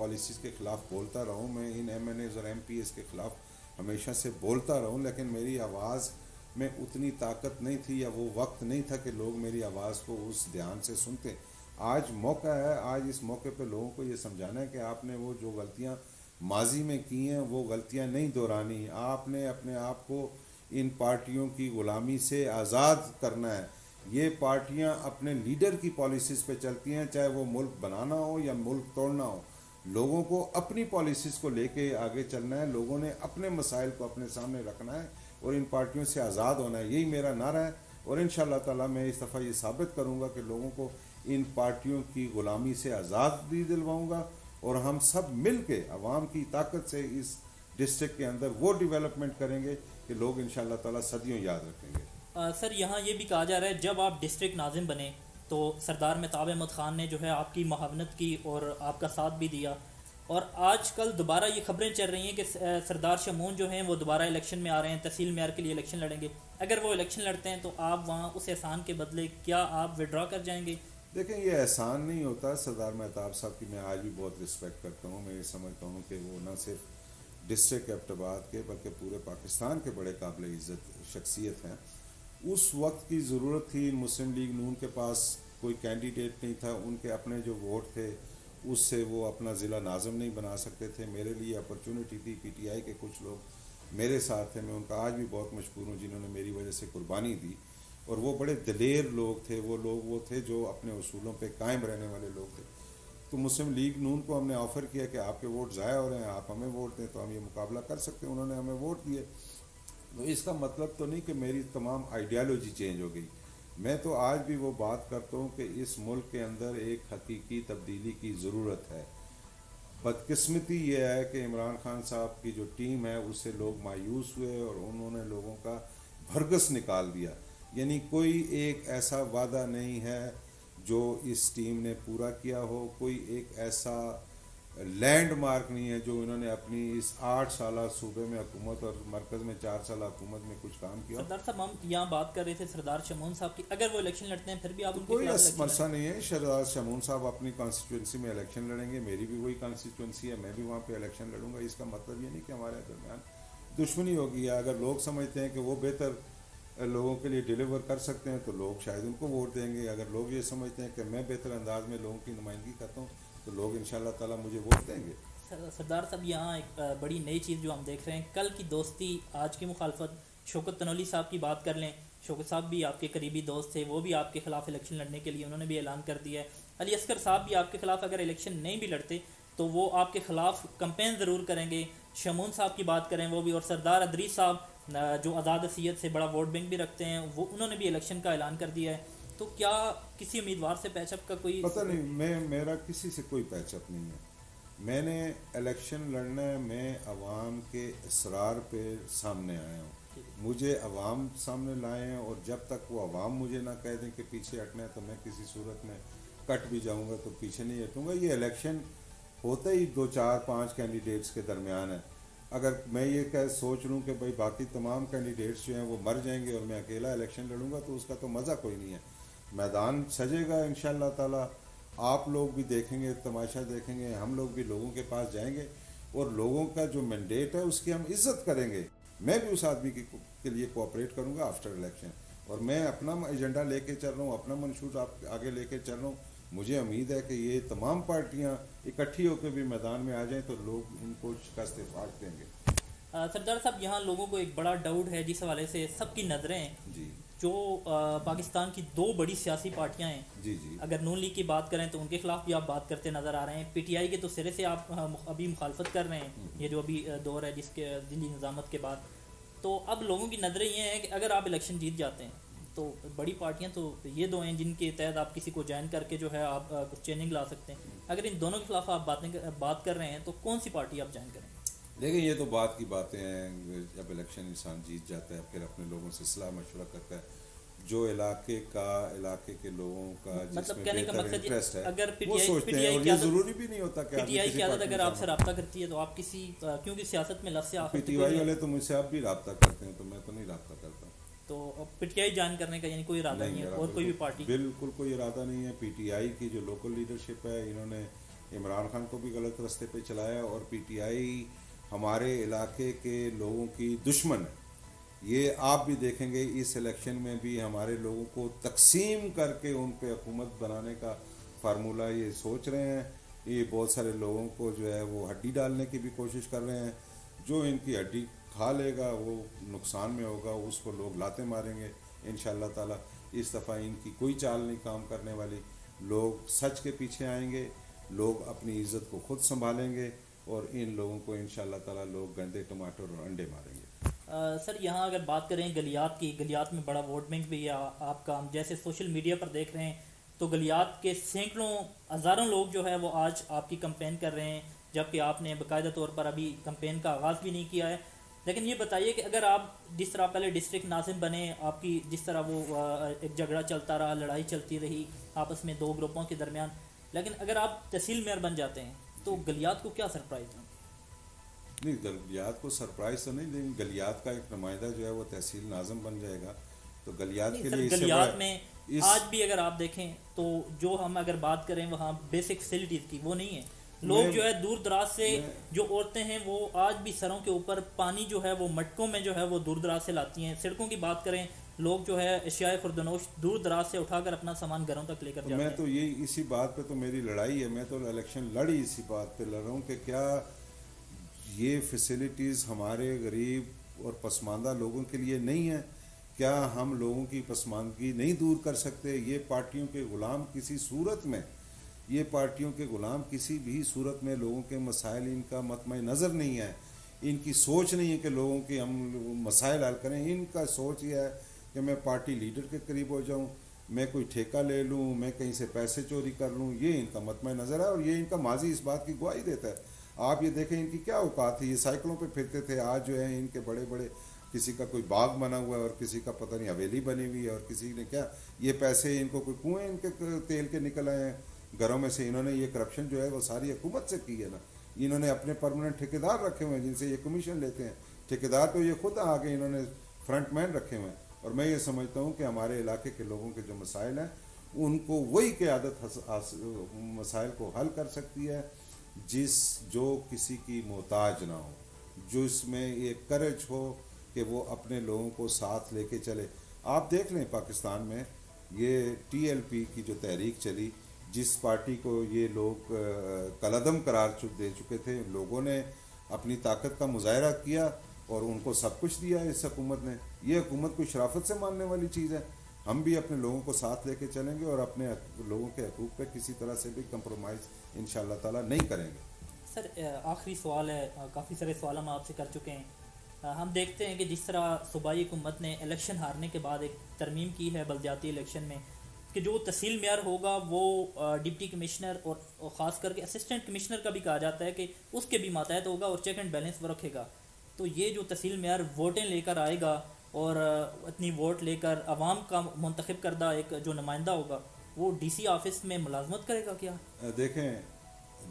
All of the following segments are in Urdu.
پالیسیز کے خلاف بولتا رہا ہوں، میں ان ایم این ایز اور ایم پی ایز کے خلاف ہمیشہ سے بولتا رہا ہوں، لیکن میری آواز میں اتنی طاقت نہیں تھی یا وہ وقت نہیں تھا کہ لوگ میری آواز کو اس دھیان سے سنتے۔ آج موقع ہے، آج اس موقع پہ لوگوں کو یہ سمجھانا ہے کہ آپ نے وہ جو غلطیاں ماضی میں کی ہیں وہ غلطیاں نہیں دہرانی، آپ نے اپنے آپ کو ان پارٹیوں کی غلامی سے آزاد کرنا ہے۔ یہ پارٹیاں اپنے لیڈر کی پالیسیز پہ چلتی ہیں، چاہے وہ ملک بنانا ہو یا ملک توڑنا ہو، لوگوں کو اپنی پالیسیز کو لے کے آگے چلنا ہے، لوگوں نے اپنے مسائل کو اپنے سامنے رکھنا ہے اور ان پارٹیوں سے آزاد ہونا ہے، یہی میرا نعرہ ہے۔ اور انشاءاللہ تعالیٰ میں اس دفعہ یہ ثابت کروں گا کہ لوگوں کو ان پارٹیوں کی غلامی سے آزادی دلواؤں گا، اور ہم سب مل کے عوام کی طاقت سے اس ڈسٹرکٹ کے اندر وہ ڈیولپمنٹ کریں گے کہ لوگ انشاءاللہ تعالیٰ صدیوں یاد رکھیں گے۔ سر یہاں یہ بھی کہا جا رہا ہے جب آپ ڈسٹرکٹ ناظم بنے تو سردار مہتاب احمد خان نے جو ہے آپ کی معاونت کی اور آپ کا ساتھ بھی دیا، اور آج کل دوبارہ یہ خبریں چل رہی ہیں کہ سردار شمون جو ہیں وہ دوبارہ الیکشن میں آ رہے ہیں، تحصیل معیار کے لیے الیکشن لڑیں گے۔ اگر وہ الیکشن لڑتے ہیں تو آپ وہاں اس احسان کے بدلے کیا آپ وڈرا کر جائیں گے؟ دیکھیں یہ احسان نہیں ہوتا، سردار مہتاب صاحب کی میں آج بھی بہت رسپیکٹ کرتا ہوں، میں یہ سمجھتا ہوں کہ وہ نہ صرف ڈسٹرکٹ ایبٹ آباد کے بلکہ پورے پاکستان کے بڑے قابل عزت شخصیت ہیں۔ اس وقت کی ضرورت تھی، مسلم لیگ نون کے پاس کوئی کینڈیڈیٹ نہیں تھا، ان کے اپنے جو ووٹ تھے اس سے وہ اپنا ضلع ناظم نہیں بنا سکتے تھے، میرے لیے اپرچونٹی تھی، پی ٹی آئی کے کچھ لوگ میرے ساتھ تھے، میں ان کا آج بھی بہت مشکور ہوں جنہوں نے میری وجہ سے قربانی دی، اور وہ بڑے دلیر لوگ تھے، وہ تھے جو اپنے اصولوں پہ قائم رہنے والے لوگ تھے۔ تو مسلم لیگ نون کو ہم نے آفر کیا کہ آپ کے ووٹ ضائع ہو رہے ہیں، آپ ہمیں ووٹ دیں تو ہم یہ مقابلہ کر سکتے ہیں، انہوں نے ہمیں ووٹ دیے۔ تو اس کا مطلب تو نہیں کہ میری تمام آئیڈیالوجی چینج ہو گئی، میں تو آج بھی وہ بات کرتا ہوں کہ اس ملک کے اندر ایک حقیقی تبدیلی کی ضرورت ہے۔ بدقسمتی یہ ہے کہ عمران خان صاحب کی جو ٹیم ہے اس سے لوگ مایوس ہوئے اور انہوں نے لوگوں کا بھرگس نکال دیا، یعنی کوئی ایک ایسا وعدہ نہیں ہے جو اس ٹیم نے پورا کیا ہو، کوئی ایک ایسا لینڈ مارک نہیں ہے جو انہوں نے اپنی اس 8 سالہ صوبے میں حکومت اور مرکز میں 4 سالہ حکومت میں کچھ کام کیا۔ سردار صاحب ہم یہاں بات کر رہے تھے سردار شمون صاحب کی، اگر وہ الیکشن لڑتے ہیں پھر بھی آپ ان کے کوئی خلاف مسئلہ نہیں ہے، سردار شمون صاحب اپنی کانسٹیٹوئنسی میں الیکشن لڑیں گے، میری بھی وہی کانسٹیٹوئنسی ہے، میں بھی وہاں پہ الیکشن لڑوں گا۔ اس کا مطلب یہ نہیں کہ ہمارے درمیان دشمنی ہوگی، یا اگر لوگ سمجھتے ہیں کہ وہ بہتر لوگوں کے لیے ڈیلیور کر سکتے ہیں تو لوگ شاید ان کو ووٹ دیں گے، اگر لوگ یہ سمجھتے ہیں کہ میں بہتر انداز میں لوگوں کی نمائندگی کرتا ہوں تو لوگ انشاءاللہ تعالیٰ مجھے ووٹ دیں گے۔ سردار صاحب یہاں ایک بڑی نئی چیز جو ہم دیکھ رہے ہیں، کل کی دوستی آج کی مخالفت، شوکت تنولی صاحب کی بات کر لیں، شوکت صاحب بھی آپ کے قریبی دوست تھے، وہ بھی آپ کے خلاف الیکشن لڑنے کے لیے انہوں نے بھی اعلان کر دیا ہے، علی اصغر صاحب بھی آپ کے خلاف اگر الیکشن نہیں بھی لڑتے تو وہ آپ کے خلاف کمپین ضرور کریں گے، شمون صاحب کی بات کریں وہ بھی، اور سردار ادریس صاحب جو آزاد حیثیت سے بڑا ووٹ بینک بھی رکھتے ہیں وہ انہوں نے بھی الیکشن کا اعلان کر دیا ہے۔ تو کیا کسی امیدوار سے پیچ اپ کا کوئی پتہ نہیں، میرا کسی سے کوئی پیچ اپ نہیں ہے، میں نے الیکشن لڑنا ہے، میں عوام کے اصرار پہ سامنے آیا ہوں، مجھے عوام سامنے لائے ہیں، اور جب تک وہ عوام مجھے نہ کہہ دیں کہ پیچھے ہٹنا ہے تو میں کسی صورت میں کٹ بھی جاؤں گا تو پیچھے نہیں ہٹوں گا۔ یہ الیکشن ہوتا ہی 2 4 5 کینڈیڈیٹس کے درمیان ہے، اگر میں یہ سوچ لوں کہ بھائی باقی تمام کینڈیڈیٹس جو ہیں وہ مر جائیں گے اور میں اکیلا الیکشن لڑوں گا تو اس کا تو مزہ کوئی نہیں ہے۔ میدان سجے گا انشاءاللہ تعالیٰ، آپ لوگ بھی دیکھیں گے، تماشا دیکھیں گے، ہم لوگ بھی لوگوں کے پاس جائیں گے اور لوگوں کا جو مینڈیٹ ہے اس کی ہم عزت کریں گے، میں بھی اس آدمی کے لیے کوآپریٹ کروں گا آفٹر الیکشن، اور میں اپنا ایجنڈا لے کے چل رہا ہوں، اپنا منشور آپ آگے لے کے چل رہا ہوں۔ مجھے امید ہے کہ یہ تمام پارٹیاں اکٹھی ہو کے بھی میدان میں آ جائیں تو لوگ ان کو شکست فاق دیں گے۔ سردار صاحب یہاں لوگوں کو ایک بڑا ڈاؤٹ ہے جس حوالے سے سب کی نظریں ہیں، جی، جو پاکستان کی 2 بڑی سیاسی پارٹیاں ہیں، جی جی، اگر نون لیگ کی بات کریں تو ان کے خلاف بھی آپ بات کرتے نظر آ رہے ہیں، پی ٹی آئی کے تو سرے سے آپ ابھی مخالفت کر رہے ہیں، یہ جو ابھی دور ہے جس کے دلی نظامت کے بعد، تو اب لوگوں کی نظریں یہ ہیں کہ اگر آپ الیکشن جیت جاتے ہیں تو بڑی پارٹیاں تو یہ 2 ہیں جن کے تحت آپ کسی کو جوائن کر کے جو ہے آپ کچھ چینجنگ لا سکتے ہیں، اگر ان دونوں کے خلاف آپ بات کر رہے ہیں تو کون سی پارٹی آپ جوائن کریں؟ دیکھیں یہ تو بات کی باتیں ہیں، جب الیکشن انسان جیت جاتا ہے پھر اپنے لوگوں سے صلاح مشورہ کرتا ہے، جو علاقے کے لوگوں کا جس میں بہتر انٹرسٹ ہے وہ سوچتے ہیں، اور یہ ضروری بھی نہیں ہوتا کہ پی ٹی آئی کی عادت اگر آپ سے رابطہ کرتی ہے تو آپ کسی کیونکہ سیاست میں لفظ پی ٹی آئی والے تو مجھ سے آپ بھی رابطہ کرتے ہیں تو میں تو نہیں رابطہ کرتا، تو پی ٹی آئی جوائن کرنے کا یعنی کوئی ارادہ نہیں ہے اور کوئی بھی پارٹی؟ بالکل کوئی ارادہ نہیں ہے۔ پی ٹی آئی کی جو لوکل لیڈرشپ ہے انہوں نے عمران خان کو بھی غلط راستے پہ چلایا، اور پی ٹی آئی ہمارے علاقے کے لوگوں کی دشمن ہے. یہ آپ بھی دیکھیں گے اس الیکشن میں بھی ہمارے لوگوں کو تقسیم کر کے ان پہ حکومت بنانے کا فارمولہ یہ سوچ رہے ہیں. یہ بہت سارے لوگوں کو جو ہے وہ ہڈی ڈالنے کی بھی کوشش کر رہے ہیں. جو ان کی ہڈی کھا لے گا وہ نقصان میں ہوگا، اس کو لوگ لاتے ماریں گے انشاءاللہ تعالی. اس دفعہ ان کی کوئی چال نہیں کام کرنے والی. لوگ سچ کے پیچھے آئیں گے، لوگ اپنی عزت کو خود سنبھالیں گے، اور ان لوگوں کو انشاءاللہ تعالی لوگ گندے ٹماٹر اور انڈے ماریں گے. سر یہاں اگر بات کریں گلیات کی، گلیات میں بڑا ووٹ بینک بھی ہے آپ کا. ہم جیسے سوشل میڈیا پر دیکھ رہے ہیں تو گلیات کے سینکڑوں ہزاروں لوگ جو ہے وہ آج آپ کی کمپین کر رہے ہیں، جبکہ آپ نے باقاعدہ طور پر ابھی کمپین کا آغاز بھی نہیں کیا ہے. لیکن یہ بتائیے کہ اگر آپ جس طرح پہلے ڈسٹرکٹ ناظم بنے، آپ کی جس طرح وہ ایک جھگڑا چلتا رہا، لڑائی چلتی رہی آپس میں دو گروپوں کے درمیان، لیکن اگر آپ تحصیل میئر بن جاتے ہیں تو گلیات کو کیا سرپرائز ہے؟ نہیں، گلیات کو سرپرائز تو نہیں، لیکن گلیات کا ایک نمائندہ جو ہے وہ تحصیل ناظم بن جائے گا تو گلیات کے لیے گلیات میں آج بھی اگر آپ دیکھیں تو جو ہم اگر بات کریں وہاں بیسک فیسلٹیز کی وہ نہیں ہے. لوگ جو ہے دور دراز سے جو عورتیں ہیں وہ آج بھی سروں کے اوپر پانی جو ہے وہ مٹکوں میں جو ہے وہ دور دراز سے لاتی ہیں. سڑکوں کی بات کریں، لوگ جو ہے اشیاء خوردنوش دور دراز سے اٹھا کر اپنا سامان گھروں تک لے کر جاتے ہیں. میں تو یہ اسی بات پہ تو میری لڑائی ہے. میں تو الیکشن لڑی اسی بات پہ لڑ رہا ہوں کہ کیا یہ فیسلٹیز ہمارے غریب اور پسماندہ لوگوں کے لیے نہیں ہیں؟ کیا ہم لوگوں کی پسماندگی نہیں دور کر سکتے؟ یہ پارٹیوں کے غلام کسی صورت میں، یہ پارٹیوں کے غلام کسی بھی صورت میں لوگوں کے مسائل ان کا مطمع نظر نہیں ہے. ان کی سوچ نہیں ہے کہ لوگوں کے ہم مسائل حل کریں. ان کا سوچ یہ ہے کہ میں پارٹی لیڈر کے قریب ہو جاؤں، میں کوئی ٹھیکہ لے لوں، میں کہیں سے پیسے چوری کر لوں. یہ ان کا مطمع نظر ہے، اور یہ ان کا ماضی اس بات کی گواہی دیتا ہے. آپ یہ دیکھیں ان کی کیا اوقات تھی، یہ سائیکلوں پہ پھرتے تھے. آج جو ہے ان کے بڑے بڑے، کسی کا کوئی باغ بنا ہوا ہے اور کسی کا پتہ نہیں حویلی بنی ہوئی ہے، اور کسی نے کیا یہ پیسے ان کو کوئی کنویں ان کے تیل کے نکل آئے ہیں گھروں میں سے. انہوں نے یہ کرپشن جو ہے وہ ساری حکومت سے کی ہے نا. انہوں نے اپنے پرماننٹ ٹھیکیدار رکھے ہوئے ہیں جن سے یہ کمیشن لیتے ہیں. ٹھیکیدار تو یہ خود آگے انہوں نے فرنٹ مین رکھے ہوئے ہیں. اور میں یہ سمجھتا ہوں کہ ہمارے علاقے کے لوگوں کے جو مسائل ہیں ان کو وہی قیادت مسائل کو حل کر سکتی ہے جو کسی کی محتاج نہ ہو، جو اس میں یہ کرج ہو کہ وہ اپنے لوگوں کو ساتھ لے کے چلے. آپ دیکھ لیں پاکستان میں یہ ٹی ایل پی کی جو تحریک چلی، جس پارٹی کو یہ لوگ کالعدم قرار دے چکے تھے، لوگوں نے اپنی طاقت کا مظاہرہ کیا اور ان کو سب کچھ دیا اس حکومت نے. یہ حکومت کوئی شرافت سے ماننے والی چیز ہے. ہم بھی اپنے لوگوں کو ساتھ لے کے چلیں گے اور اپنے لوگوں کے حقوق پہ کسی طرح سے بھی کمپرومائز انشاءاللہ تعالی نہیں کریں گے. سر آخری سوال ہے، کافی سارے سوال ہم آپ سے کر چکے ہیں. ہم دیکھتے ہیں کہ جس طرح صوبائی حکومت نے الیکشن ہارنے کے بعد ایک ترمیم کی ہے بلدیاتی الیکشن میں کہ جو تحصیل میئر ہوگا وہ ڈپٹی کمشنر اور خاص کر کے اسسٹنٹ کمشنر کا بھی کہا جاتا ہے کہ اس کے بھی ماتحت ہوگا اور چیک اینڈ بیلنس وہ رکھے گا. تو یہ جو تحصیل میئر ووٹیں لے کر آئے گا اور اتنی ووٹ لے کر عوام کا منتخب کردہ ایک جو نمائندہ ہوگا وہ ڈی سی آفس میں ملازمت کرے گا کیا؟ دیکھیں،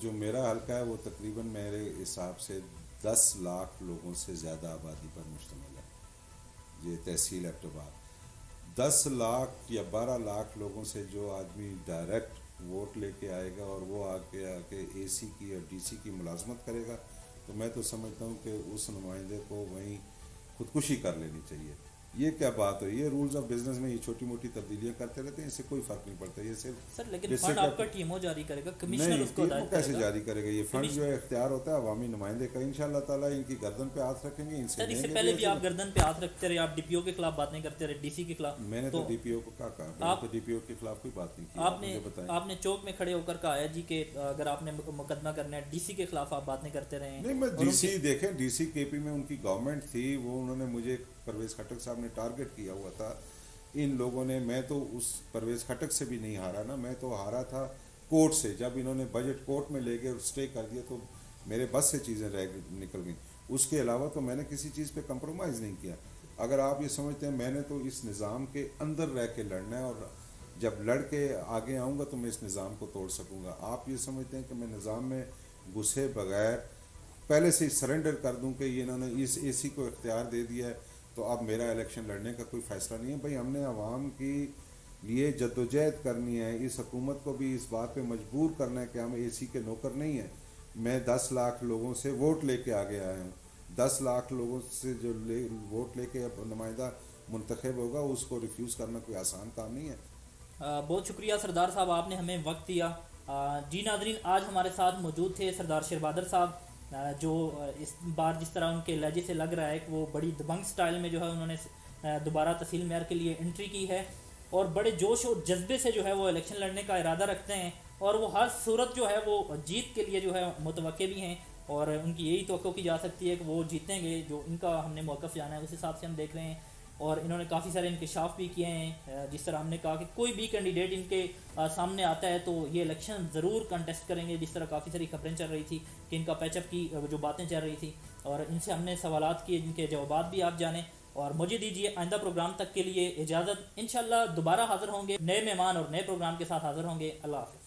جو میرا حلقہ ہے وہ تقریباً میرے حساب سے 10 لاکھ لوگوں سے زیادہ آبادی پر مشتمل ہے. یہ تحصیل اعتبار 10 لاکھ یا 12 لاکھ لوگوں سے جو آدمی ڈائریکٹ ووٹ لے کے آئے گا اور وہ آ کے اے سی کی اور ڈی سی کی ملازمت کرے گا، تو میں تو سمجھتا ہوں کہ اس نمائندے کو وہیں خودکشی کر لینی چاہیے. یہ کیا بات ہے؟ یہ رولز آف بزنس میں یہ چھوٹی موٹی تبدیلیاں کرتے رہتے ہیں، اس سے کوئی فرق نہیں پڑتا. یہ صرف سر لیکن فنڈ آپ کا ٹی ایم او جاری کرے گا، کمشنر اس کو ہدایت کیسے جاری کرے گا؟ یہ فنڈ جو ہے اختیار ہوتا ہے عوامی نمائندے کا. انشاءاللہ تعالیٰ ان کی گردن پہ ہاتھ رکھیں گے. ان سر اس سے پہلے بھی آپ گردن پہ ہاتھ رکھتے رہے، آپ ڈی پی او کے خلاف باتیں کرتے رہے، ڈی سی کے خلاف. میں نے تو ڈی پی او کو کہا میں نے تو ڈی پی او کے خلاف کوئی بات نہیں کی. آپ نے چوک میں کھڑے ہو کر کہا ہے جی کہ اگر آپ نے مقدمہ کرنا ہے ڈی سی کے خلاف آپ باتیں کرتے رہے ہیں. نہیں، میں ڈی سی دیکھیں، ڈی سی کے پی میں ان کی گورنمنٹ تھی، وہ انہوں نے مجھے پرویز خٹک صاحب نے ٹارگٹ کیا ہوا تھا ان لوگوں نے. میں تو اس پرویز خٹک سے بھی نہیں ہارا نا، میں تو ہارا تھا کورٹ سے. جب انہوں نے بجٹ کورٹ میں لے گئے اور اسٹے کر دیا تو میرے بس سے چیزیں نکل گئیں. اس کے علاوہ تو میں نے کسی چیز پہ کمپرومائز نہیں کیا. اگر آپ یہ سمجھتے ہیں میں نے تو اس نظام کے اندر رہ کے لڑنا ہے اور جب لڑ کے آگے آؤں گا تو میں اس نظام کو توڑ سکوں گا. آپ یہ سمجھتے ہیں کہ میں نظام میں گھسے بغیر پہلے سے سرنڈر کر دوں کہ یہ انہوں نے اس اے سی کو اختیار دے دیا ہے تو اب میرا الیکشن لڑنے کا کوئی فیصلہ نہیں ہے. بھائی ہم نے عوام کی لیے جدوجہد کرنی ہے. اس حکومت کو بھی اس بات پہ مجبور کرنا ہے کہ ہم اے سی کے نوکر نہیں ہیں. میں 10 لاکھ لوگوں سے ووٹ لے کے آگے آیا ہوں. 10 لاکھ لوگوں سے جو ووٹ لے کے نمائندہ منتخب ہوگا اس کو ریفیوز کرنا کوئی آسان کام نہیں ہے. بہت شکریہ سردار صاحب، آپ نے ہمیں وقت دیا. جی ناظرین، آج ہمارے ساتھ موجود تھے سردار شیربہادر صاحب، جو اس بار جس طرح ان کے لہجے سے لگ رہا ہے کہ وہ بڑی دبنگ سٹائل میں جو ہے انہوں نے دوبارہ تحصیل معیار کے لیے انٹری کی ہے، اور بڑے جوش اور جذبے سے جو ہے وہ الیکشن لڑنے کا ارادہ رکھتے ہیں، اور وہ ہر صورت جو ہے وہ جیت کے لیے جو ہے متوقع بھی ہیں، اور ان کی یہی توقع کی جا سکتی ہے کہ وہ جیتیں گے. جو ان کا ہم نے موقف جانا ہے اس حساب سے ہم دیکھ رہے ہیں، اور انہوں نے کافی سارے انکشاف بھی کیے ہیں. جس طرح ہم نے کہا کہ کوئی بھی کینڈیڈیٹ ان کے سامنے آتا ہے تو یہ الیکشن ضرور کنٹیسٹ کریں گے. جس طرح کافی ساری خبریں چل رہی تھی کہ ان کا پیچ اپ کی جو باتیں چل رہی تھی، اور ان سے ہم نے سوالات کیے جن کے جوابات بھی آپ جانیں. اور مجھے دیجیے آئندہ پروگرام تک کے لیے اجازت. انشاءاللہ دوبارہ حاضر ہوں گے، نئے مہمان اور نئے پروگرام کے ساتھ حاضر ہوں گے. اللہ حافظ.